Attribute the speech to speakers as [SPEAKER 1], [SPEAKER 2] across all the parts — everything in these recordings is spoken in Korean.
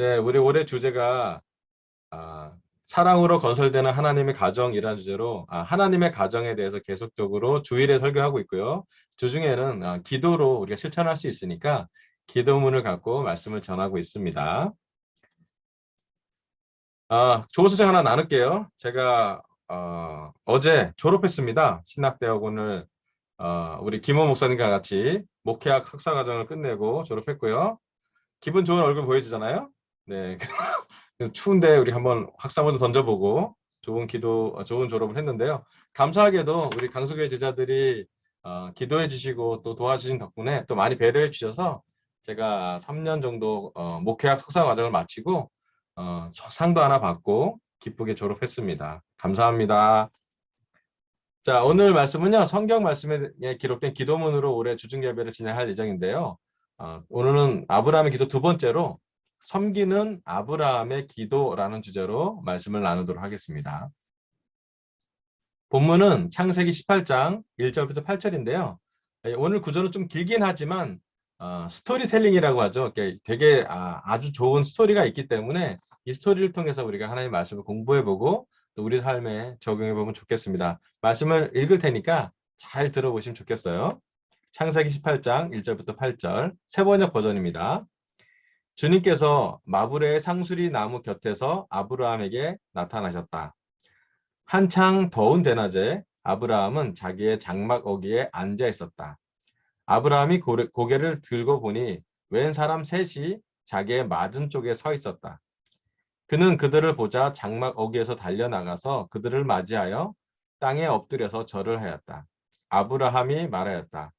[SPEAKER 1] 네, 우리 올해 주제가 사랑으로 건설되는 하나님의 가정이라는 주제로 하나님의 가정에 대해서 계속적으로 주일에 설교하고 있고요. 주중에는 기도로 우리가 실천할 수 있으니까 기도문을 갖고 말씀을 전하고 있습니다. 좋은 소식 하나 나눌게요. 제가 어제 졸업했습니다. 신학대학원을 우리 김호 목사님과 같이 목회학 석사과정을 끝내고 졸업했고요. 기분 좋은 얼굴 보여주잖아요. 네. 그래서 추운데 우리 한번 확산문도 던져보고 좋은 졸업을 했는데요. 감사하게도 우리 강소교회 제자들이 기도해 주시고 또 도와주신 덕분에 또 많이 배려해 주셔서 제가 3년 정도 목회학 석사 과정을 마치고 상도 하나 받고 기쁘게 졸업했습니다. 감사합니다. 자, 오늘 말씀은요, 성경 말씀에 기록된 기도문으로 올해 주중 예배를 진행할 예정인데요. 오늘은 아브라함의 기도 두 번째로 섬기는 아브라함의 기도라는 주제로 말씀을 나누도록 하겠습니다. 본문은 창세기 18장 1절부터 8절인데요. 오늘 구조는 좀 길긴 하지만 스토리텔링이라고 하죠. 되게 아주 좋은 스토리가 있기 때문에 이 스토리를 통해서 우리가 하나님의 말씀을 공부해보고 또 우리 삶에 적용해보면 좋겠습니다. 말씀을 읽을 테니까 잘 들어보시면 좋겠어요. 창세기 18장 1절부터 8절 새번역 버전입니다. 주님께서 마브레의 상수리 나무 곁에서 아브라함에게 나타나셨다. 한창 더운 대낮에 아브라함은 자기의 장막 어귀에 앉아 있었다. 아브라함이 고개를 들고 보니 웬 사람 셋이 자기의 맞은쪽에 서 있었다. 그는 그들을 보자 장막 어귀에서 달려나가서 그들을 맞이하여 땅에 엎드려서 절을 하였다. 아브라함이 말하였다.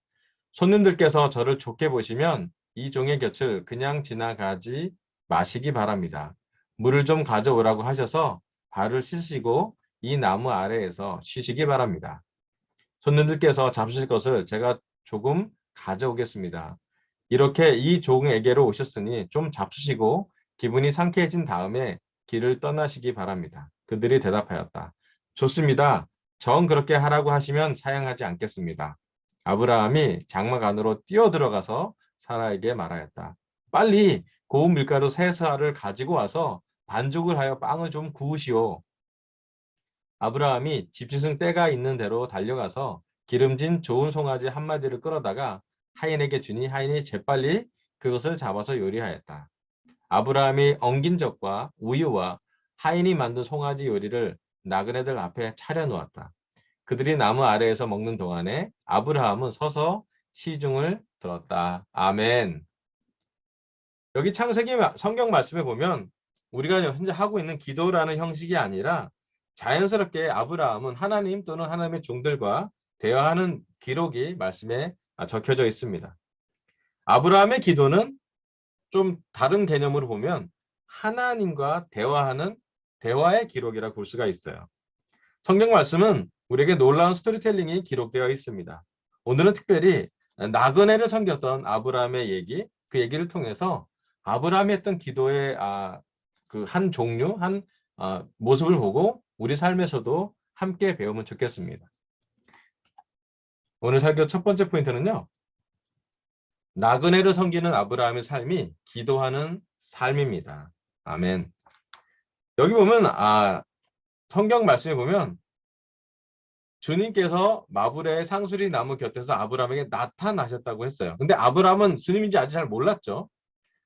[SPEAKER 1] 손님들께서 저를 좋게 보시면 이 종의 곁을 그냥 지나가지 마시기 바랍니다. 물을 좀 가져오라고 하셔서 발을 씻으시고 이 나무 아래에서 쉬시기 바랍니다. 손님들께서 잡수실 것을 제가 조금 가져오겠습니다. 이렇게 이 종에게로 오셨으니 좀 잡수시고 기분이 상쾌해진 다음에 길을 떠나시기 바랍니다. 그들이 대답하였다. 좋습니다. 정 그렇게 하라고 하시면 사양하지 않겠습니다. 아브라함이 장막 안으로 뛰어들어가서 사라에게 말하였다. 빨리 고운 밀가루 3사를 가지고 와서 반죽을 하여 빵을 좀 구우시오. 아브라함이 집시승 떼가 있는 대로 달려가서 기름진 좋은 송아지 한 마디를 끌어다가 하인에게 주니 하인이 재빨리 그것을 잡아서 요리하였다. 아브라함이 엉긴 젖과 우유와 하인이 만든 송아지 요리를 나그네들 앞에 차려놓았다. 그들이 나무 아래에서 먹는 동안에 아브라함은 서서 시중을 들었다. 아멘. 여기 창세기 성경 말씀에 보면 우리가 현재 하고 있는 기도라는 형식이 아니라 자연스럽게 아브라함은 하나님 또는 하나님의 종들과 대화하는 기록이 말씀에 적혀져 있습니다. 아브라함의 기도는 좀 다른 개념으로 보면 하나님과 대화하는 대화의 기록이라고 볼 수가 있어요. 성경 말씀은 우리에게 놀라운 스토리텔링이 기록되어 있습니다. 오늘은 특별히 나그네를 섬겼던 아브라함의 얘기, 그 얘기를 통해서 아브라함이 했던 기도의 그 한 종류, 한 모습을 보고 우리 삶에서도 함께 배우면 좋겠습니다. 오늘 설교 첫 번째 포인트는요. 나그네를 섬기는 아브라함의 삶이 기도하는 삶입니다. 아멘. 여기 보면 성경 말씀에 보면 주님께서 마브레의 상수리 나무 곁에서 아브라함에게 나타나셨다고 했어요. 근데 아브라함은 주님인지 아직 잘 몰랐죠.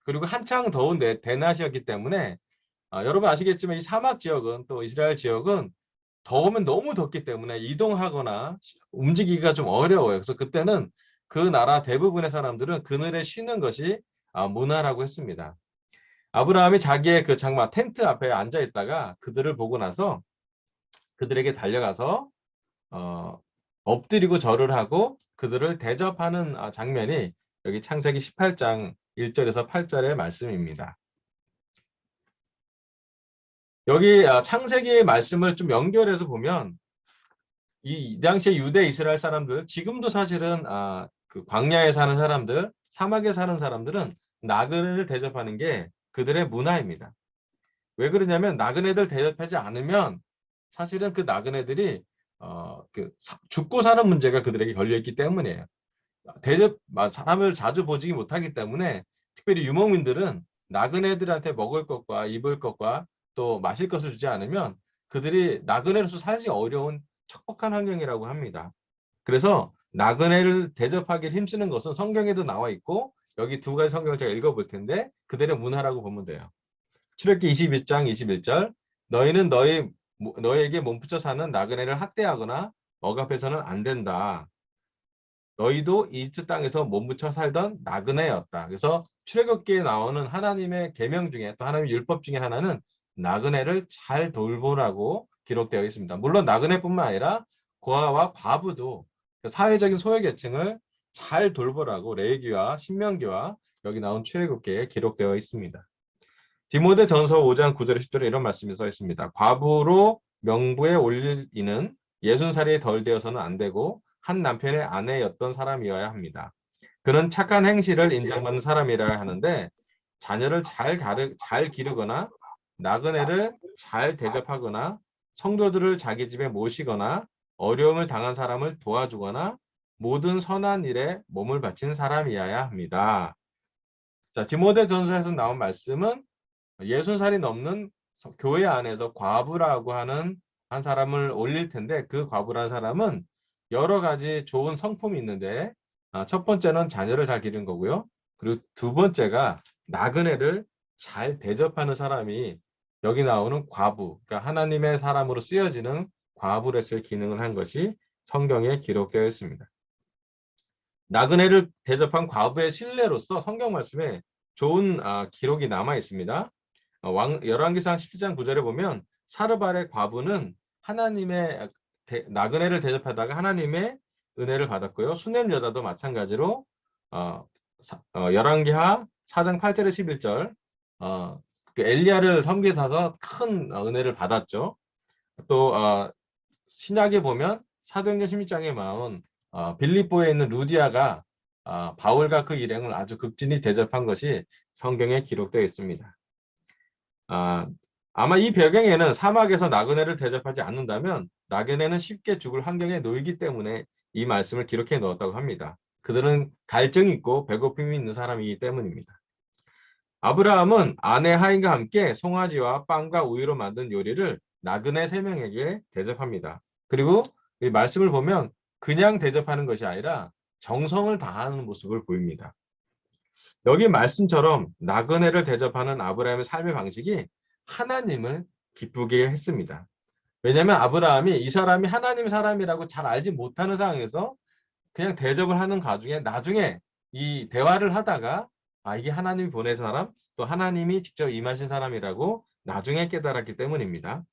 [SPEAKER 1] 그리고 한창 더운 대낮이었기 때문에 여러분 아시겠지만 이 사막 지역은 또 이스라엘 지역은 더우면 너무 덥기 때문에 이동하거나 움직이기가 좀 어려워요. 그래서 그때는 그 나라 대부분의 사람들은 그늘에 쉬는 것이 문화라고 했습니다. 아브라함이 자기의 그 장막 텐트 앞에 앉아 있다가 그들을 보고 나서 그들에게 달려가서 엎드리고 절을 하고 그들을 대접하는 장면이 여기 창세기 18장 1절에서 8절의 말씀입니다. 여기 창세기의 말씀을 좀 연결해서 보면 이 당시에 유대 이스라엘 사람들, 지금도 사실은 그 광야에 사는 사람들, 사막에 사는 사람들은 나그네를 대접하는 게 그들의 문화입니다. 왜 그러냐면 나그네들 대접하지 않으면 사실은 그 나그네들이 죽고 사는 문제가 그들에게 걸려있기 때문이에요. 사람을 자주 보지 못하기 때문에 특별히 유목민들은 나그네들한테 먹을 것과 입을 것과 또 마실 것을 주지 않으면 그들이 나그네로서 살기 어려운 척박한 환경이라고 합니다. 그래서 나그네를 대접하기를 힘쓰는 것은 성경에도 나와 있고 여기 두 가지 성경을 제가 읽어볼 텐데 그대로 문하라고 보면 돼요. 출애굽기 21장 21절 너희는 너희에게 몸붙여 사는 나그네를 학대하거나 억압해서는 안 된다. 너희도 이집트 땅에서 몸붙여 살던 나그네였다. 그래서 출애굽기에 나오는 하나님의 계명 중에 또 하나님의 율법 중에 하나는 나그네를 잘 돌보라고 기록되어 있습니다. 물론 나그네뿐만 아니라 고아와 과부도 사회적인 소외계층을 잘 돌보라고 레위기와 신명기와 여기 나온 출애굽기에 기록되어 있습니다. 디모데 전서 5장 9절 10절에 이런 말씀이 써 있습니다. 과부로 명부에 올릴 이는 60살이 덜 되어서는 안 되고 한 남편의 아내였던 사람이어야 합니다. 그는 착한 행실을 인정받는 사람이라야 하는데 자녀를 잘 기르거나 나그네를 잘 대접하거나 성도들을 자기 집에 모시거나 어려움을 당한 사람을 도와주거나 모든 선한 일에 몸을 바친 사람이어야 합니다. 자, 디모데 전서에서 나온 말씀은 60살이 넘는 교회 안에서 과부라고 하는 한 사람을 올릴 텐데 그 과부라는 사람은 여러 가지 좋은 성품이 있는데 첫 번째는 자녀를 잘 기르는 거고요. 그리고 두 번째가 나그네를 잘 대접하는 사람이 여기 나오는 과부, 그러니까 하나님의 사람으로 쓰여지는 과부로서의 기능을 한 것이 성경에 기록되어 있습니다. 나그네를 대접한 과부의 신뢰로서 성경 말씀에 좋은 기록이 남아 있습니다. 열왕기상 17장 9절에 보면 사르발의 과부는 하나님의 나그네를 대접하다가 하나님의 은혜를 받았고요. 수넴 여자도 마찬가지로 열왕기하 4장 8절에 11절 그 엘리야를 섬기셔서 큰 은혜를 받았죠. 또 신약에 보면 사도행전 16장에 나온 빌립보에 있는 루디아가 바울과 그 일행을 아주 극진히 대접한 것이 성경에 기록되어 있습니다. 아마 이 배경에는 사막에서 나그네를 대접하지 않는다면 나그네는 쉽게 죽을 환경에 놓이기 때문에 이 말씀을 기록해 넣었다고 합니다. 그들은 갈증이 있고 배고픔이 있는 사람이기 때문입니다. 아브라함은 아내 하인과 함께 송아지와 빵과 우유로 만든 요리를 나그네 3명에게 대접합니다. 그리고 이 말씀을 보면 그냥 대접하는 것이 아니라 정성을 다하는 모습을 보입니다. 여기 말씀처럼 나그네를 대접하는 아브라함의 삶의 방식이 하나님을 기쁘게 했습니다. 왜냐하면 아브라함이 이 사람이 하나님 사람이라고 잘 알지 못하는 상황에서 그냥 대접을 하는 과정에 나중에 이 대화를 하다가 이게 하나님이 보낸 사람 또 하나님이 직접 임하신 사람이라고 나중에 깨달았기 때문입니다.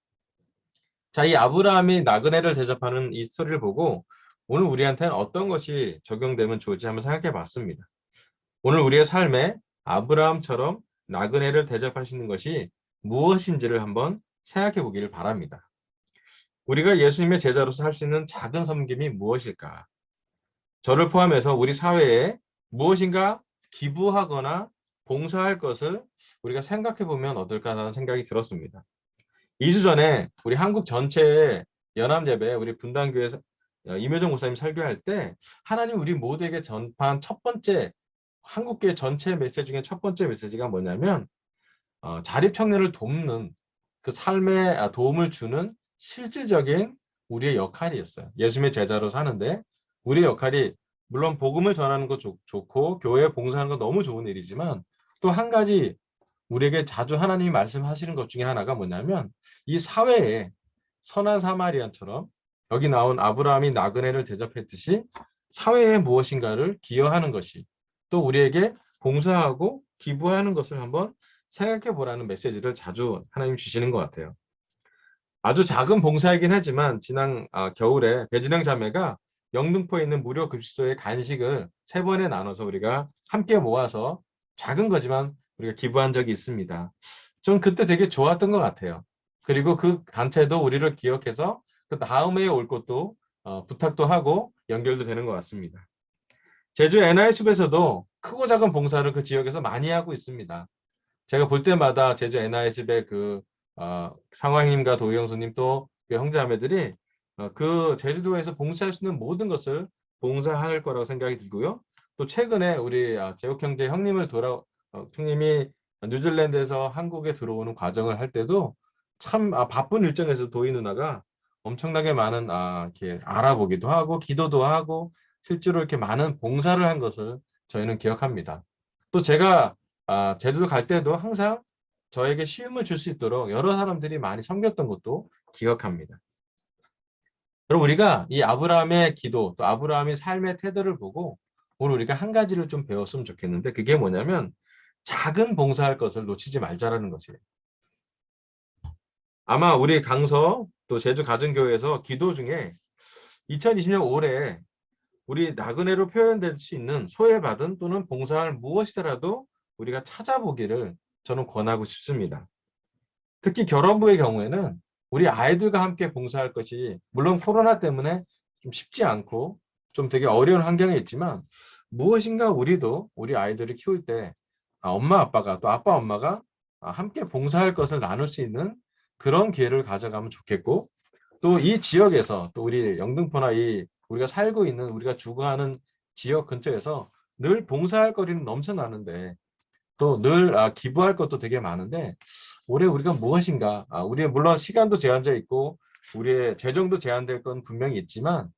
[SPEAKER 1] 자, 이 아브라함이 나그네를 대접하는 이 스토리를 보고 오늘 우리한테는 어떤 것이 적용되면 좋을지 한번 생각해 봤습니다. 오늘 우리의 삶에 아브라함처럼 나그네를 대접하시는 것이 무엇인지를 한번 생각해 보기를 바랍니다. 우리가 예수님의 제자로서 할 수 있는 작은 섬김이 무엇일까? 저를 포함해서 우리 사회에 무엇인가 기부하거나 봉사할 것을 우리가 생각해 보면 어떨까라는 생각이 들었습니다. 2주 전에 우리 한국 전체의 연합예배 우리 분당교회에서 임효정 목사님 설교할 때 하나님 우리 모두에게 전파한 첫 번째 한국교회 전체 메시지 중에 첫 번째 메시지가 뭐냐면 자립청년을 돕는 그 삶에 도움을 주는 실질적인 우리의 역할이었어요. 예수님의 제자로 사는데 우리의 역할이 물론 복음을 전하는 거 좋고 교회에 봉사하는 거 너무 좋은 일이지만 또 한 가지 우리에게 자주 하나님이 말씀하시는 것 중에 하나가 뭐냐면 이 사회에 선한 사마리안처럼 여기 나온 아브라함이 나그네를 대접했듯이 사회에 무엇인가를 기여하는 것이 또 우리에게 봉사하고 기부하는 것을 한번 생각해 보라는 메시지를 자주 하나님 주시는 것 같아요. 아주 작은 봉사이긴 하지만 지난 겨울에 배진영 자매가 영등포에 있는 무료 급식소의 간식을 3번에 나눠서 우리가 함께 모아서 작은 거지만 우리가 기부한 적이 있습니다. 좀 그때 되게 좋았던 것 같아요. 그리고 그 단체도 우리를 기억해서 그 다음에 올 것도 부탁도 하고 연결도 되는 것 같습니다. 제주 NISB에서도 크고 작은 봉사를 그 지역에서 많이 하고 있습니다. 제가 볼 때마다 제주 NISB의 상황님과 도희영수님 또 그 형제자매들이 그 제주도에서 봉사할 수 있는 모든 것을 봉사할 거라고 생각이 들고요. 또 최근에 우리 제욱 형제 형님이 뉴질랜드에서 한국에 들어오는 과정을 할 때도 참 바쁜 일정에서 도희 누나가 엄청나게 많은 이렇게 알아보기도 하고 기도도 하고 실제로 이렇게 많은 봉사를 한 것을 저희는 기억합니다. 또 제가 제주도 갈 때도 항상 저에게 쉬움을 줄 수 있도록 여러 사람들이 많이 섬겼던 것도 기억합니다. 그럼 우리가 이 아브라함의 기도, 또 아브라함의 삶의 태도를 보고 오늘 우리가 한 가지를 좀 배웠으면 좋겠는데 그게 뭐냐면 작은 봉사할 것을 놓치지 말자라는 것이에요. 아마 우리 강서 또 제주 가정교회에서 기도 중에 2020년 올해 우리 나그네로 표현될 수 있는 소외받은 또는 봉사할 무엇이더라도 우리가 찾아보기를 저는 권하고 싶습니다. 특히 결혼부의 경우에는 우리 아이들과 함께 봉사할 것이 물론 코로나 때문에 좀 쉽지 않고 좀 되게 어려운 환경에 있지만 무엇인가 우리도 우리 아이들을 키울 때 엄마 아빠가 또 아빠 엄마가 함께 봉사할 것을 나눌 수 있는 그런 기회를 가져가면 좋겠고 또 이 지역에서 또 우리 영등포나 이 우리가 살고 있는 우리가 주거하는 지역 근처에서 늘 봉사할 거리는 넘쳐나는데 또 늘 기부할 것도 되게 많은데 올해 우리가 무엇인가 우리의 물론 시간도 제한되어 있고 우리의 재정도 제한될 건 분명히 있지만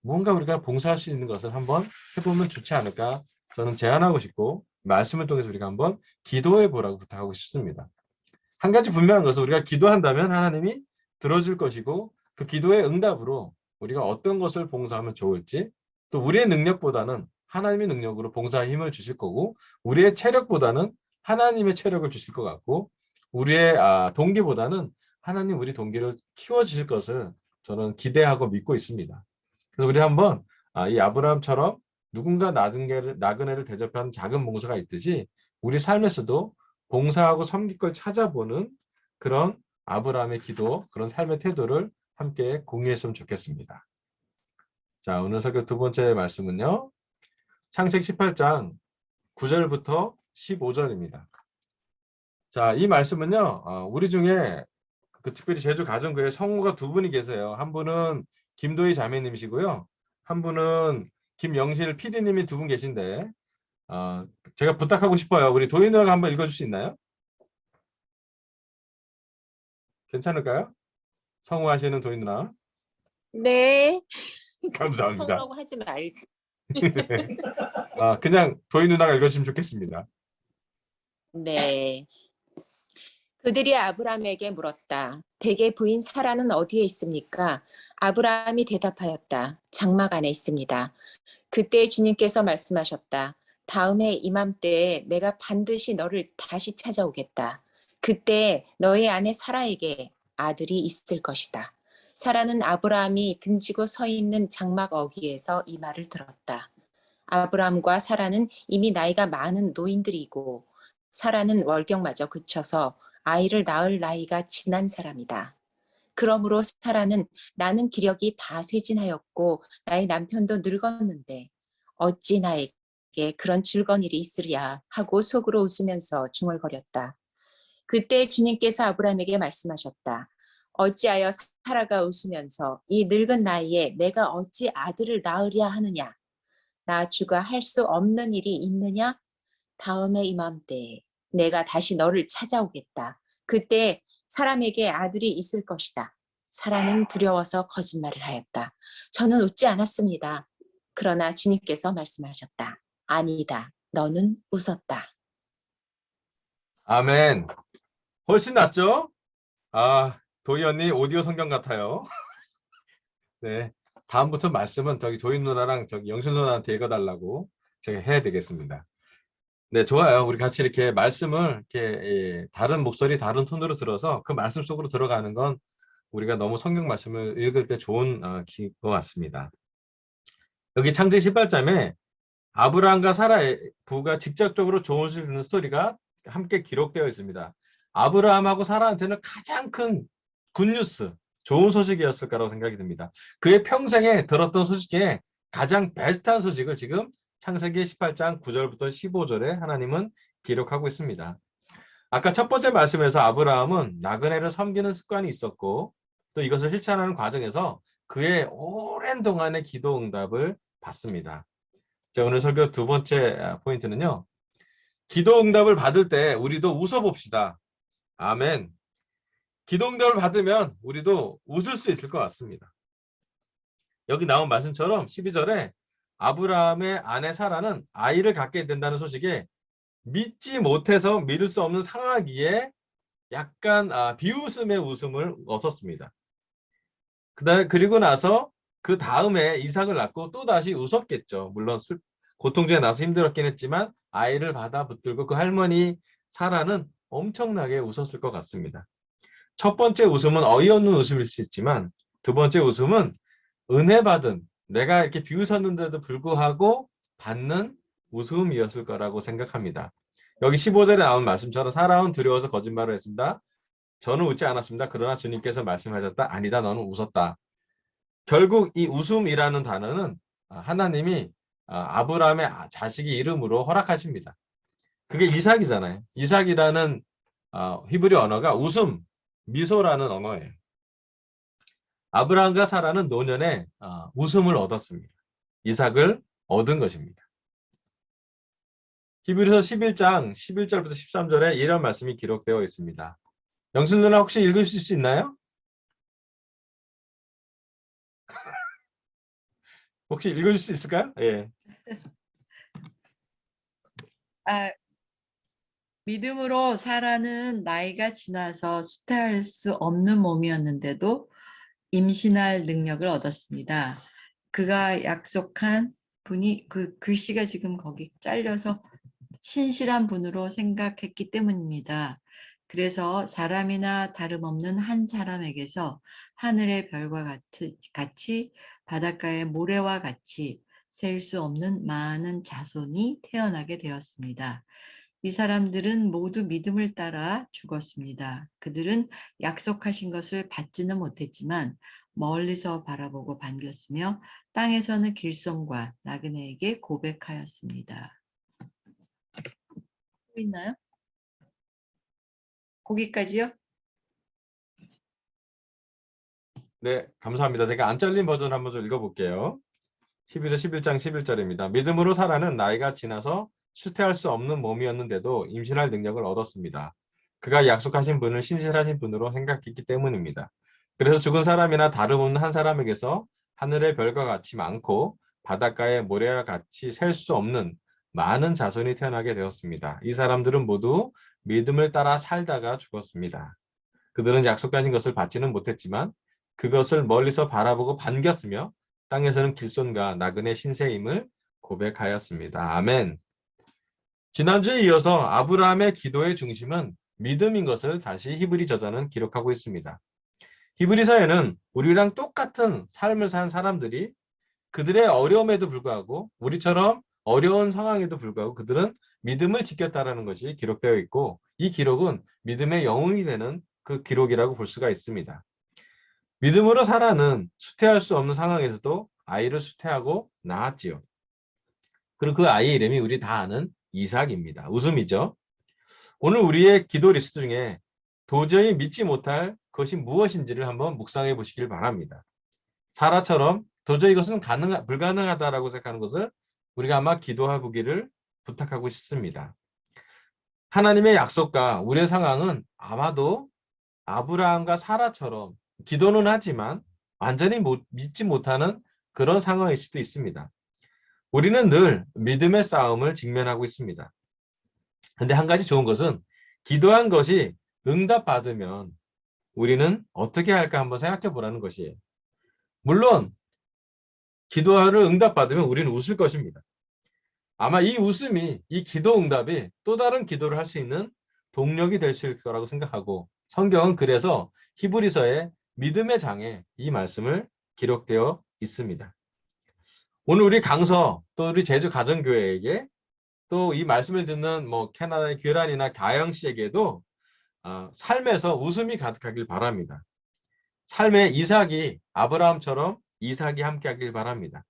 [SPEAKER 1] 뭔가 우리가 봉사할 수 있는 것을 한번 해보면 좋지 않을까 저는 제안하고 싶고 말씀을 통해서 우리가 한번 기도해 보라고 부탁하고 싶습니다. 한 가지 분명한 것은 우리가 기도한다면 하나님이 들어줄 것이고 그 기도의 응답으로 우리가 어떤 것을 봉사하면 좋을지 또 우리의 능력보다는 하나님의 능력으로 봉사의 힘을 주실 거고 우리의 체력보다는 하나님의 체력을 주실 것 같고 우리의 동기보다는 하나님 우리 동기를 키워주실 것을 저는 기대하고 믿고 있습니다. 그래서 우리 한번 이 아브라함처럼 누군가 나그네를 대접하는 작은 봉사가 있듯이 우리 삶에서도 봉사하고 섬길 걸 찾아보는 그런 아브라함의 기도, 그런 삶의 태도를 함께 공유했으면 좋겠습니다. 자, 오늘 설교 두 번째 말씀은요. 창세기 18장 9절부터 15절입니다. 자, 이 말씀은요. 우리 중에 특별히 제주 가정교회 성우가 두 분이 계세요. 한 분은 김도희 자매님이시고요. 한 분은 김영실 PD님이 두 분 계신데 제가 부탁하고 싶어요. 우리 도희 누나가 한번 읽어줄 수 있나요? 괜찮을까요? 성우하시는 도희 누나.
[SPEAKER 2] 네.
[SPEAKER 1] 감사합니다.
[SPEAKER 2] 성우라고 하지 말지.
[SPEAKER 1] 그냥 도희 누나가 읽어주시면 좋겠습니다.
[SPEAKER 2] 네. 그들이 아브라함에게 물었다. 대개 부인 사라는 어디에 있습니까? 아브라함이 대답하였다. 장막 안에 있습니다. 그때 주님께서 말씀하셨다. 다음해 이맘때에 내가 반드시 너를 다시 찾아오겠다. 그때 너의 아내 사라에게 아들이 있을 것이다. 사라는 아브라함이 등지고 서 있는 장막 어귀에서 이 말을 들었다. 아브라함과 사라는 이미 나이가 많은 노인들이고 사라는 월경마저 그쳐서 아이를 낳을 나이가 지난 사람이다. 그러므로 사라는 나는 기력이 다 쇠진하였고 나의 남편도 늙었는데 어찌 나에게 그런 즐거운 일이 있으랴 하고 속으로 웃으면서 중얼거렸다. 그때 주님께서 아브라함에게 말씀하셨다. 어찌하여 사라가 웃으면서 이 늙은 나이에 내가 어찌 아들을 낳으랴 하느냐. 나 주가 할 수 없는 일이 있느냐? 다음에 이맘때에 내가 다시 너를 찾아오겠다. 그때 사람에게 아들이 있을 것이다. 사라는 두려워서 거짓말을 하였다. 저는 웃지 않았습니다. 그러나 주님께서 말씀하셨다. 아니다. 너는 웃었다.
[SPEAKER 1] 아멘. 훨씬 낫죠? 도희 언니 오디오 성경 같아요. 네. 다음부터 말씀은 저기 도희 누나랑 저기 영실 누나한테 읽어달라고 제가 해야 되겠습니다. 네, 좋아요. 우리 같이 이렇게 말씀을 이렇게 다른 목소리, 다른 톤으로 들어서 그 말씀 속으로 들어가는 건 우리가 너무 성경 말씀을 읽을 때 좋은 것 같습니다. 여기 창세기 18장에 아브라함과 사라의 부가 직접적으로 좋은 소식을 듣는 스토리가 함께 기록되어 있습니다. 아브라함하고 사라한테는 가장 큰 굿뉴스, 좋은 소식이었을 거라고 생각이 듭니다. 그의 평생에 들었던 소식 중에 가장 베스트한 소식을 지금 창세기 18장 9절부터 15절에 하나님은 기록하고 있습니다. 아까 첫 번째 말씀에서 아브라함은 나그네를 섬기는 습관이 있었고 또 이것을 실천하는 과정에서 그의 오랜 동안의 기도 응답을 받습니다. 자, 오늘 설교 두 번째 포인트는요. 기도 응답을 받을 때 우리도 웃어봅시다. 아멘. 기도 응답을 받으면 우리도 웃을 수 있을 것 같습니다. 여기 나온 말씀처럼 12절에 아브라함의 아내 사라는 아이를 갖게 된다는 소식에 믿지 못해서 믿을 수 없는 상하기에 약간 비웃음의 웃음을 얻었습니다. 그리고 나서 그 다음에 이삭을 낳고 또 다시 웃었겠죠. 물론 고통 중에 나서 힘들었긴 했지만 아이를 받아 붙들고 그 할머니 사라는 엄청나게 웃었을 것 같습니다. 첫 번째 웃음은 어이없는 웃음일 수 있지만 두 번째 웃음은 은혜 받은 내가 이렇게 비웃었는데도 불구하고 받는 웃음이었을 거라고 생각합니다. 여기 15절에 나온 말씀처럼 사라는 두려워서 거짓말을 했습니다. 저는 웃지 않았습니다. 그러나 주님께서 말씀하셨다. 아니다, 너는 웃었다. 결국 이 웃음이라는 단어는 하나님이 아브라함의 자식의 이름으로 허락하십니다. 그게 이삭이잖아요. 이삭이라는 히브리 언어가 웃음, 미소라는 언어예요. 아브라함과 사라는 노년에 웃음을 얻었습니다. 이삭을 얻은 것입니다. 히브리서 11장 11절부터 13절에 이런 말씀이 기록되어 있습니다. 영순 누나 혹시 읽으실 수 있나요? 혹시 읽어줄 수 있을까요? 예.
[SPEAKER 3] 아, 믿음으로 사라는 나이가 지나서 수태할 수 없는 몸이었는데도 임신할 능력을 얻었습니다. 그가 약속한 분이 그 글씨가 지금 거기 잘려서 신실한 분으로 생각했기 때문입니다. 그래서 사람이나 다름없는 한 사람에게서 하늘의 별과 같이 바닷가의 모래와 같이 셀 수 없는 많은 자손이 태어나게 되었습니다. 이 사람들은 모두 믿음을 따라 죽었습니다. 그들은 약속하신 것을 받지는 못했지만 멀리서 바라보고 반겼으며 땅에서는 길손과 나그네에게 고백하였습니다. 또 있나요? 거기까지요?
[SPEAKER 1] 네, 감사합니다. 제가 안 잘린 버전 한번 좀 읽어볼게요. 11장 11절입니다. 믿음으로 사라는 나이가 지나서 수태할 수 없는 몸이었는데도 임신할 능력을 얻었습니다. 그가 약속하신 분을 신실하신 분으로 생각했기 때문입니다. 그래서 죽은 사람이나 다름없는 한 사람에게서 하늘의 별과 같이 많고 바닷가의 모래와 같이 셀 수 없는 많은 자손이 태어나게 되었습니다. 이 사람들은 모두 믿음을 따라 살다가 죽었습니다. 그들은 약속하신 것을 받지는 못했지만 그것을 멀리서 바라보고 반겼으며 땅에서는 길손과 나그네 신세임을 고백하였습니다. 아멘. 지난주에 이어서 아브라함의 기도의 중심은 믿음인 것을 다시 히브리 저자는 기록하고 있습니다. 히브리서에는 우리랑 똑같은 삶을 산 사람들이 그들의 어려움에도 불구하고 우리처럼 어려운 상황에도 불구하고 그들은 믿음을 지켰다는 것이 기록되어 있고 이 기록은 믿음의 영웅이 되는 그 기록이라고 볼 수가 있습니다. 믿음으로 사라는 수태할 수 없는 상황에서도 아이를 수태하고 낳았지요. 그리고 그 아이의 이름이 우리 다 아는 이삭입니다. 웃음이죠. 오늘 우리의 기도 리스트 중에 도저히 믿지 못할 것이 무엇인지를 한번 묵상해 보시길 바랍니다. 사라처럼 도저히 이것은 불가능하다라고 생각하는 것을 우리가 아마 기도해 보기를 부탁하고 싶습니다. 하나님의 약속과 우리의 상황은 아마도 아브라함과 사라처럼 기도는 하지만 완전히 믿지 못하는 그런 상황일 수도 있습니다. 우리는 늘 믿음의 싸움을 직면하고 있습니다. 근데 한 가지 좋은 것은 기도한 것이 응답받으면 우리는 어떻게 할까 한번 생각해 보라는 것이에요. 물론 기도를 응답받으면 우리는 웃을 것입니다. 아마 이 웃음이 이 기도 응답이 또 다른 기도를 할 수 있는 동력이 될 수 있을 거라고 생각하고 성경은 그래서 히브리서의 믿음의 장에 이 말씀을 기록되어 있습니다. 오늘 우리 강서 또 우리 제주 가정교회에게 또 이 말씀을 듣는 캐나다의 규란이나 가영 씨에게도 삶에서 웃음이 가득하길 바랍니다. 삶의 이삭이 아브라함처럼 이삭이 함께하길 바랍니다.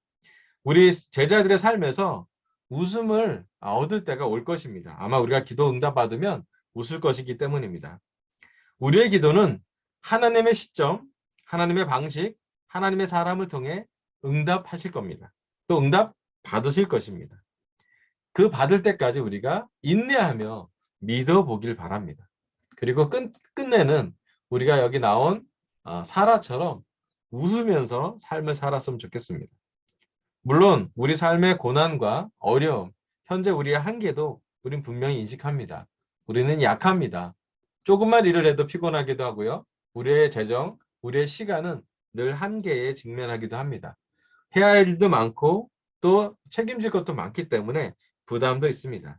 [SPEAKER 1] 우리 제자들의 삶에서 웃음을 얻을 때가 올 것입니다. 아마 우리가 기도 응답받으면 웃을 것이기 때문입니다. 우리의 기도는 하나님의 시점, 하나님의 방식, 하나님의 사람을 통해 응답하실 겁니다. 또 응답 받으실 것입니다. 그 받을 때까지 우리가 인내하며 믿어보길 바랍니다. 그리고 끝내는 우리가 여기 나온 사라처럼 웃으면서 삶을 살았으면 좋겠습니다. 물론 우리 삶의 고난과 어려움, 현재 우리의 한계도 우린 분명히 인식합니다. 우리는 약합니다. 조금만 일을 해도 피곤하기도 하고요. 우리의 재정, 우리의 시간은 늘 한계에 직면하기도 합니다. 해야 할 일도 많고 또 책임질 것도 많기 때문에 부담도 있습니다.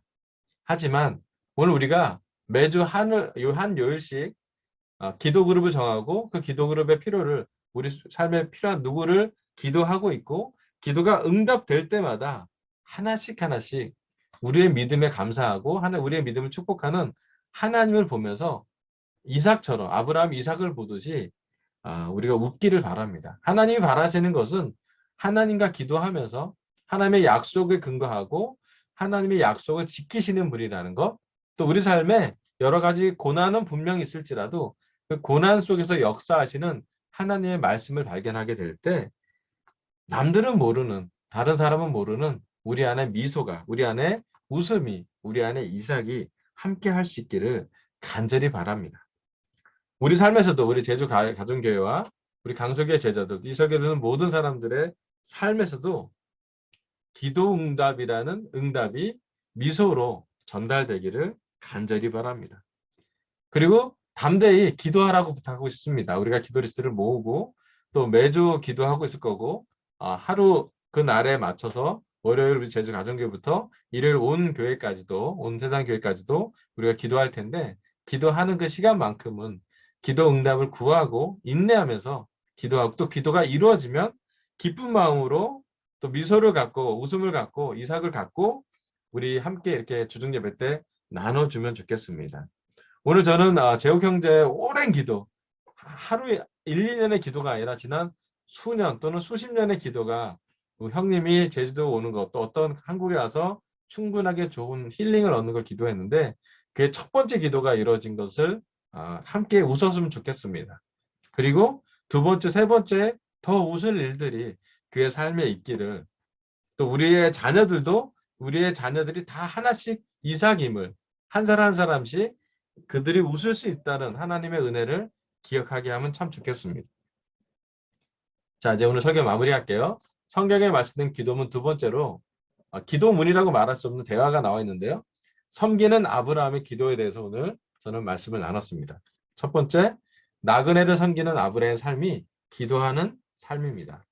[SPEAKER 1] 하지만 오늘 우리가 매주 한 요일씩 기도 그룹을 정하고 그 기도 그룹의 필요를 우리 삶에 필요한 누구를 기도하고 있고 기도가 응답될 때마다 하나씩 우리의 믿음에 감사하고 우리의 믿음을 축복하는 하나님을 보면서 이삭처럼 아브라함 이삭을 보듯이 우리가 웃기를 바랍니다. 하나님이 바라시는 것은 하나님과 기도하면서 하나님의 약속에 근거하고 하나님의 약속을 지키시는 분이라는 것, 또 우리 삶에 여러 가지 고난은 분명히 있을지라도 그 고난 속에서 역사하시는 하나님의 말씀을 발견하게 될 때 남들은 모르는, 다른 사람은 모르는 우리 안에 미소가, 우리 안에 웃음이, 우리 안에 이삭이 함께 할 수 있기를 간절히 바랍니다. 우리 삶에서도 우리 제주 가정교회와 우리 강석의 제자들, 이석에는 모든 사람들의 삶에서도 기도 응답이라는 응답이 미소로 전달되기를 간절히 바랍니다. 그리고 담대히 기도하라고 부탁하고 싶습니다. 우리가 기도 리스트를 모으고 또 매주 기도하고 있을 거고 하루 그 날에 맞춰서 월요일 우리 제주 가정교회부터 일요일 온 교회까지도 온 세상 교회까지도 우리가 기도할 텐데 기도하는 그 시간만큼은 기도 응답을 구하고 인내하면서 기도하고 또 기도가 이루어지면 기쁜 마음으로 또 미소를 갖고 웃음을 갖고 이삭을 갖고 우리 함께 이렇게 주중 예배 때 나눠주면 좋겠습니다. 오늘 저는 재욱 형제의 오랜 기도, 하루에 1, 2년의 기도가 아니라 지난 수년 또는 수십 년의 기도가 형님이 제주도 오는 것, 또 어떤 한국에 와서 충분하게 좋은 힐링을 얻는 걸 기도했는데 그의 첫 번째 기도가 이루어진 것을 함께 웃었으면 좋겠습니다. 그리고 두 번째, 세 번째 더 웃을 일들이 그의 삶에 있기를, 또 우리의 자녀들이 다 하나씩 이삭임을 한 사람 한 사람씩 그들이 웃을 수 있다는 하나님의 은혜를 기억하게 하면 참 좋겠습니다. 자, 이제 오늘 설교 마무리할게요. 성경에 말씀된 기도문 두 번째로 기도문이라고 말할 수 없는 대화가 나와 있는데요. 섬기는 아브라함의 기도에 대해서 오늘 저는 말씀을 나눴습니다. 첫 번째, 나그네를 섬기는 아브라함의 삶이 기도하는 삶입니다.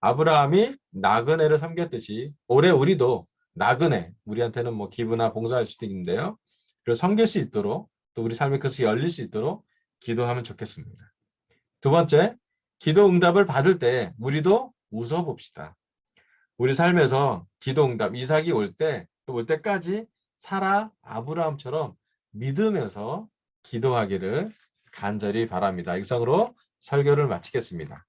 [SPEAKER 1] 아브라함이 나그네를 섬겼듯이 올해 우리도 나그네, 우리한테는 뭐 기부나 봉사할 수도 있는데요. 그리고 섬길 수 있도록 또 우리 삶의 끝이 열릴 수 있도록 기도하면 좋겠습니다. 두 번째, 기도 응답을 받을 때 우리도 웃어봅시다. 우리 삶에서 기도 응답, 이삭이 올 때까지 사라, 아브라함처럼 믿으면서 기도하기를 간절히 바랍니다. 이상으로 설교를 마치겠습니다.